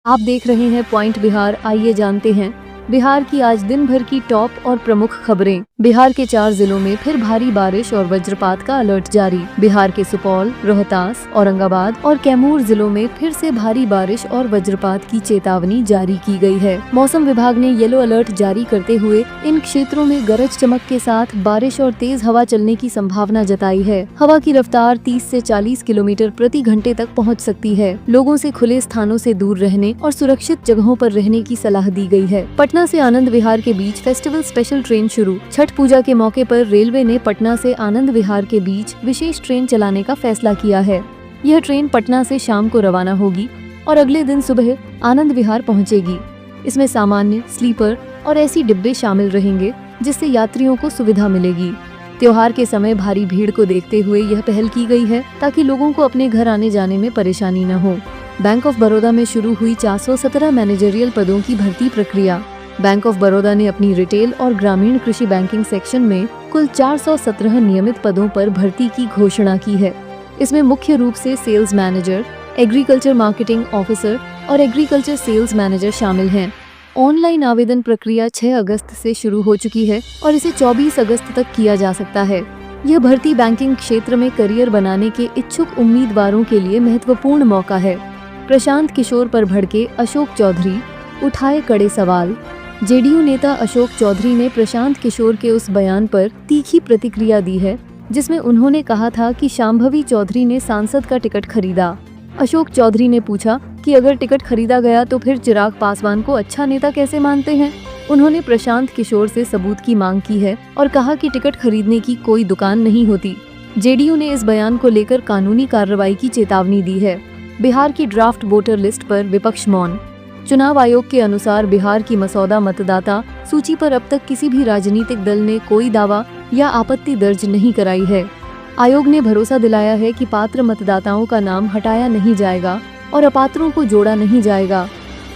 आप देख रहे हैं पॉइंट बिहार। आइए जानते हैं बिहार की आज दिन भर की टॉप और प्रमुख खबरें। बिहार के 4 जिलों में फिर भारी बारिश और वज्रपात का अलर्ट जारी। बिहार के सुपौल, रोहतास, औरंगाबाद और कैमूर जिलों में फिर से भारी बारिश और वज्रपात की चेतावनी जारी की गई है। मौसम विभाग ने येलो अलर्ट जारी करते हुए इन क्षेत्रों में गरज चमक के साथ बारिश और तेज हवा चलने की संभावना जताई है। हवा की रफ्तार 30 से 40 किलोमीटर प्रति घंटे तक पहुँच सकती है। लोगों से खुले स्थानों से दूर रहने और सुरक्षित जगहों पर रहने की सलाह दी गई है। पटना से आनंद विहार के बीच फेस्टिवल स्पेशल ट्रेन शुरू। छठ पूजा के मौके पर रेलवे ने पटना से आनंद विहार के बीच विशेष ट्रेन चलाने का फैसला किया है। यह ट्रेन पटना से शाम को रवाना होगी और अगले दिन सुबह आनंद विहार पहुंचेगी। इसमें सामान्य, स्लीपर और ऐसी डिब्बे शामिल रहेंगे जिससे यात्रियों को सुविधा मिलेगी। त्योहार के समय भारी भीड़ को देखते हुए यह पहल की गई है ताकि लोगों को अपने घर आने जाने में परेशानी न हो। बैंक ऑफ बड़ौदा में शुरू हुई 417 मैनेजरियल पदों की भर्ती प्रक्रिया। बैंक ऑफ बड़ौदा ने अपनी रिटेल और ग्रामीण कृषि बैंकिंग सेक्शन में कुल 417 नियमित पदों पर भर्ती की घोषणा की है। इसमें मुख्य रूप से sales manager, agriculture marketing officer और एग्रीकल्चर सेल्स मैनेजर शामिल हैं। ऑनलाइन आवेदन प्रक्रिया 6 अगस्त से शुरू हो चुकी है और इसे 24 अगस्त तक किया जा सकता है। यह भर्ती बैंकिंग क्षेत्र में करियर बनाने के इच्छुक उम्मीदवारों के लिए महत्वपूर्ण मौका है। प्रशांत किशोर पर भड़के अशोक चौधरी, उठाए कड़े सवाल। जेडीयू नेता अशोक चौधरी ने प्रशांत किशोर के उस बयान पर तीखी प्रतिक्रिया दी है जिसमें उन्होंने कहा था कि शांभवी चौधरी ने सांसद का टिकट खरीदा। अशोक चौधरी ने पूछा कि अगर टिकट खरीदा गया तो फिर चिराग पासवान को अच्छा नेता कैसे मानते हैं। उन्होंने प्रशांत किशोर से सबूत की मांग की है और कहा कि टिकट खरीदने की कोई दुकान नहीं होती। जेडीयू ने इस बयान को लेकर कानूनी कार्रवाई की चेतावनी दी है। बिहार की ड्राफ्ट वोटर लिस्ट पर विपक्ष मौन। चुनाव आयोग के अनुसार बिहार की मसौदा मतदाता सूची पर अब तक किसी भी राजनीतिक दल ने कोई दावा या आपत्ति दर्ज नहीं कराई है। आयोग ने भरोसा दिलाया है कि पात्र मतदाताओं का नाम हटाया नहीं जाएगा और अपात्रों को जोड़ा नहीं जाएगा।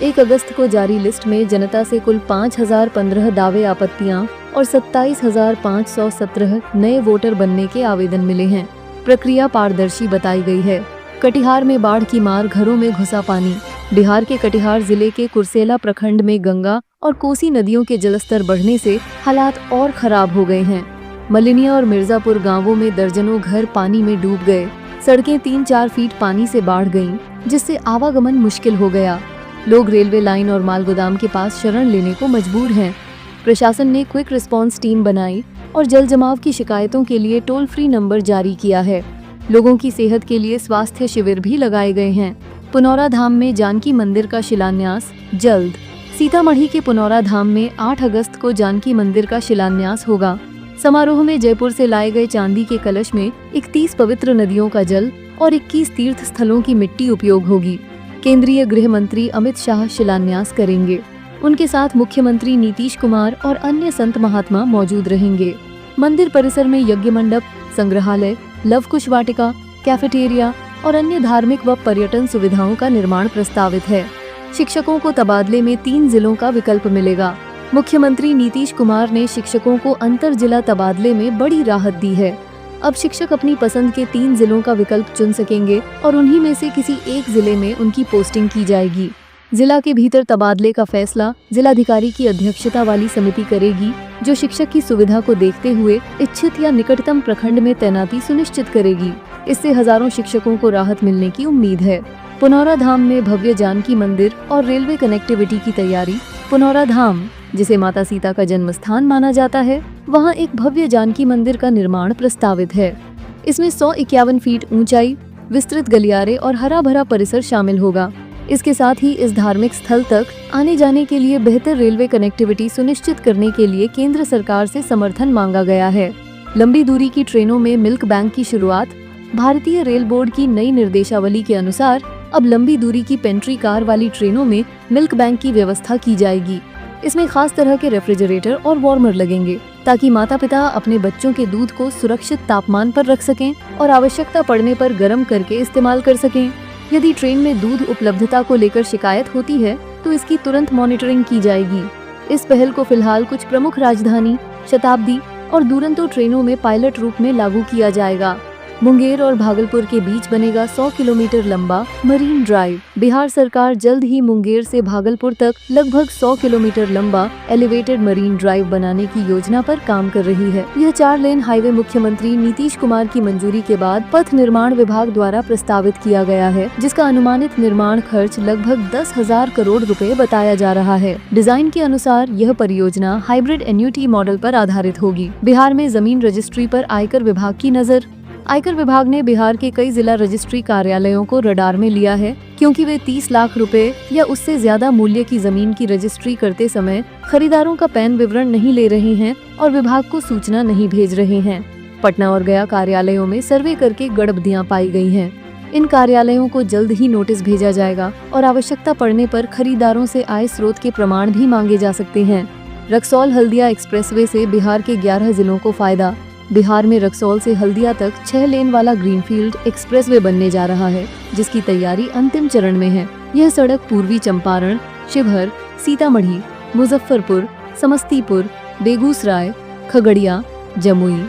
1 अगस्त को जारी लिस्ट में जनता से कुल 5015 दावे आपत्तियां और 27,517 नए वोटर बनने के आवेदन मिले हैं। प्रक्रिया पारदर्शी बताई गई है। कटिहार में बाढ़ की मार, घरों में घुसा पानी। बिहार के कटिहार जिले के कुर्सेला प्रखंड में गंगा और कोसी नदियों के जलस्तर बढ़ने से हालात और खराब हो गए हैं। मलिनिया और मिर्जापुर गांवों में दर्जनों घर पानी में डूब गए। सड़कें 3-4 फीट पानी से बाढ़ गईं, जिससे आवागमन मुश्किल हो गया। लोग रेलवे लाइन और माल गोदाम के पास शरण लेने को मजबूर हैं। प्रशासन ने क्विक रिस्पांस टीम बनाई और जल जमाव की शिकायतों के लिए टोल फ्री नंबर जारी किया है। लोगों की सेहत के लिए स्वास्थ्य शिविर भी लगाए गए हैं। पुनौरा धाम में जानकी मंदिर का शिलान्यास जल्द। सीतामढ़ी के पुनौरा धाम में 8 अगस्त को जानकी मंदिर का शिलान्यास होगा। समारोह में जयपुर से लाए गए चांदी के कलश में 31 पवित्र नदियों का जल और 21 तीर्थ स्थलों की मिट्टी उपयोग होगी। केंद्रीय गृह मंत्री अमित शाह शिलान्यास करेंगे। उनके साथ मुख्यमंत्री नीतीश कुमार और अन्य संत महात्मा मौजूद रहेंगे। मंदिर परिसर में यज्ञ मंडप, संग्रहालय, लव कुश वाटिका, कैफेटेरिया और अन्य धार्मिक व पर्यटन सुविधाओं का निर्माण प्रस्तावित है। शिक्षकों को तबादले में 3 जिलों का विकल्प मिलेगा। मुख्यमंत्री नीतीश कुमार ने शिक्षकों को अंतर जिला तबादले में बड़ी राहत दी है। अब शिक्षक अपनी पसंद के 3 जिलों का विकल्प चुन सकेंगे और उन्हीं में से किसी एक जिले में उनकी पोस्टिंग की जाएगी। जिला के भीतर तबादले का फैसला जिलाधिकारी की अध्यक्षता वाली समिति करेगी, जो शिक्षक की सुविधा को देखते हुए इच्छित या निकटतम प्रखंड में तैनाती सुनिश्चित करेगी। इससे हजारों शिक्षकों को राहत मिलने की उम्मीद है। पुनौरा धाम में भव्य जानकी मंदिर और रेलवे कनेक्टिविटी की तैयारी। पुनौरा धाम, जिसे माता सीता का जन्म स्थान माना जाता है, वहां एक भव्य जानकी मंदिर का निर्माण प्रस्तावित है। इसमें 151 फीट ऊंचाई, विस्तृत गलियारे और हरा भरा परिसर शामिल होगा। इसके साथ ही इस धार्मिक स्थल तक आने जाने के लिए बेहतर रेलवे कनेक्टिविटी सुनिश्चित करने के लिए केंद्र सरकार से समर्थन मांगा गया है। लंबी दूरी की ट्रेनों में मिल्क बैंक की शुरुआत। भारतीय रेल बोर्ड की नई निर्देशावली के अनुसार अब लंबी दूरी की पेंट्री कार वाली ट्रेनों में मिल्क बैंक की व्यवस्था की जाएगी। इसमें खास तरह के रेफ्रिजरेटर और वार्मर लगेंगे ताकि माता पिता अपने बच्चों के दूध को सुरक्षित तापमान पर रख सकें और आवश्यकता पड़ने पर गर्म करके इस्तेमाल कर सकें। यदि ट्रेन में दूध उपलब्धता को लेकर शिकायत होती है तो इसकी तुरंत मॉनिटरिंग की जाएगी। इस पहल को फिलहाल कुछ प्रमुख राजधानी, शताब्दी और दुरंतो ट्रेनों में पायलट रूप में लागू किया जाएगा। मुंगेर और भागलपुर के बीच बनेगा 100 किलोमीटर लंबा मरीन ड्राइव। बिहार सरकार जल्द ही मुंगेर से भागलपुर तक लगभग 100 किलोमीटर लंबा एलिवेटेड मरीन ड्राइव बनाने की योजना पर काम कर रही है। यह 4 लेन हाईवे मुख्यमंत्री नीतीश कुमार की मंजूरी के बाद पथ निर्माण विभाग द्वारा प्रस्तावित किया गया है, जिसका अनुमानित निर्माण खर्च लगभग 10,000 करोड़ रुपए बताया जा रहा है। डिजाइन के अनुसार यह परियोजना हाइब्रिड एन्युटी मॉडल पर आधारित होगी। बिहार में जमीन रजिस्ट्री पर आयकर विभाग की नजर। आयकर विभाग ने बिहार के कई जिला रजिस्ट्री कार्यालयों को रडार में लिया है, क्योंकि वे 30 लाख रुपए या उससे ज्यादा मूल्य की जमीन की रजिस्ट्री करते समय खरीदारों का पैन विवरण नहीं ले रहे हैं और विभाग को सूचना नहीं भेज रहे हैं। पटना और गया कार्यालयों में सर्वे करके गड़बड़ियां पाई गई हैं। इन कार्यालयों को जल्द ही नोटिस भेजा जाएगा और आवश्यकता पड़ने पर खरीदारों से आय स्रोत के प्रमाण भी मांगे जा सकते हैं। रक्सौल हल्दिया एक्सप्रेसवे से बिहार के 11 जिलों को फायदा। बिहार में रक्सौल से हल्दिया तक 6 लेन वाला ग्रीनफील्ड एक्सप्रेसवे बनने जा रहा है, जिसकी तैयारी अंतिम चरण में है। यह सड़क पूर्वी चंपारण, शिवहर, सीतामढ़ी, मुजफ्फरपुर, समस्तीपुर, बेगूसराय, खगड़िया, जमुई,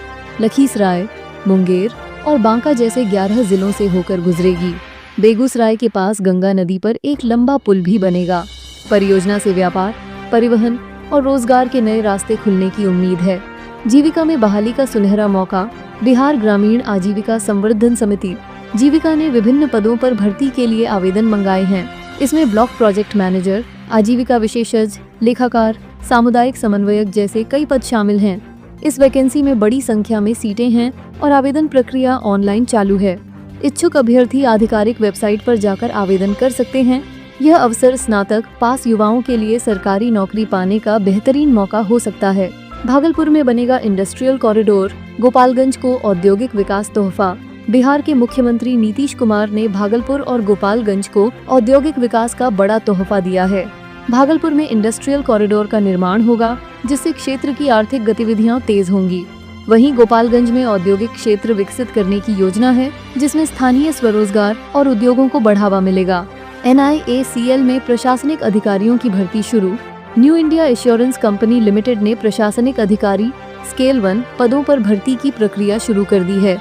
लखीसराय, मुंगेर और बांका जैसे 11 जिलों से होकर गुजरेगी। बेगूसराय के पास गंगा नदी पर एक लंबा पुल भी बनेगा। परियोजना से व्यापार, परिवहन और रोजगार के नए रास्ते खुलने की उम्मीद है। जीविका में बहाली का सुनहरा मौका। बिहार ग्रामीण आजीविका संवर्धन समिति जीविका ने विभिन्न पदों पर भर्ती के लिए आवेदन मंगाए हैं। इसमें ब्लॉक प्रोजेक्ट मैनेजर, आजीविका विशेषज्ञ, लेखाकार, सामुदायिक समन्वयक जैसे कई पद शामिल हैं। इस वैकेंसी में बड़ी संख्या में सीटें हैं और आवेदन प्रक्रिया ऑनलाइन चालू है। इच्छुक अभ्यर्थी आधिकारिक वेबसाइट पर जाकर आवेदन कर सकते हैं। यह अवसर स्नातक पास युवाओं के लिए सरकारी नौकरी पाने का बेहतरीन मौका हो सकता है। भागलपुर में बनेगा इंडस्ट्रियल कॉरिडोर। गोपालगंज को औद्योगिक विकास तोहफा। बिहार के मुख्यमंत्री नीतीश कुमार ने भागलपुर और गोपालगंज को औद्योगिक विकास का बड़ा तोहफा दिया है। भागलपुर में इंडस्ट्रियल कॉरिडोर का निर्माण होगा, जिससे क्षेत्र की आर्थिक गतिविधियां तेज होंगी। वहीं गोपालगंज में औद्योगिक क्षेत्र विकसित करने की योजना है, जिसमें स्थानीय स्वरोजगार और उद्योगों को बढ़ावा मिलेगा। NIACL में प्रशासनिक अधिकारियों की भर्ती शुरू। New India assurance company limited ने प्रशासनिक अधिकारी स्केल 1 पदों पर भर्ती की प्रक्रिया शुरू कर दी है।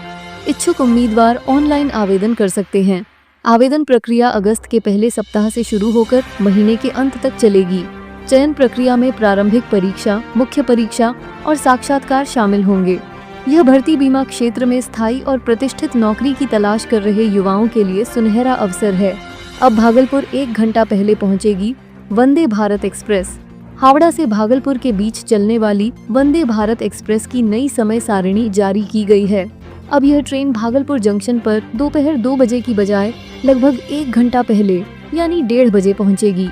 इच्छुक उम्मीदवार ऑनलाइन आवेदन कर सकते हैं। आवेदन प्रक्रिया अगस्त के पहले सप्ताह से शुरू होकर महीने के अंत तक चलेगी। चयन प्रक्रिया में प्रारंभिक परीक्षा, मुख्य परीक्षा और साक्षात्कार शामिल होंगे। यह भर्ती बीमा क्षेत्र में स्थायी और प्रतिष्ठित नौकरी की तलाश कर रहे युवाओं के लिए सुनहरा अवसर है। अब भागलपुर 1 घंटा पहले पहुंचेगी वंदे भारत एक्सप्रेस। हावड़ा से भागलपुर के बीच चलने वाली वंदे भारत एक्सप्रेस की नई समय सारिणी जारी की गई है। अब यह ट्रेन भागलपुर जंक्शन पर दोपहर 2 बजे की बजाय लगभग 1 घंटा पहले यानी 1:30 बजे पहुंचेगी।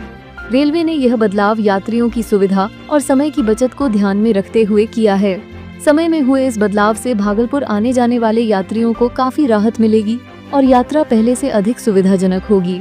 रेलवे ने यह बदलाव यात्रियों की सुविधा और समय की बचत को ध्यान में रखते हुए किया है। समय में हुए इस बदलाव से भागलपुर आने जाने वाले यात्रियों को काफी राहत मिलेगी और यात्रा पहले से अधिक सुविधाजनक होगी।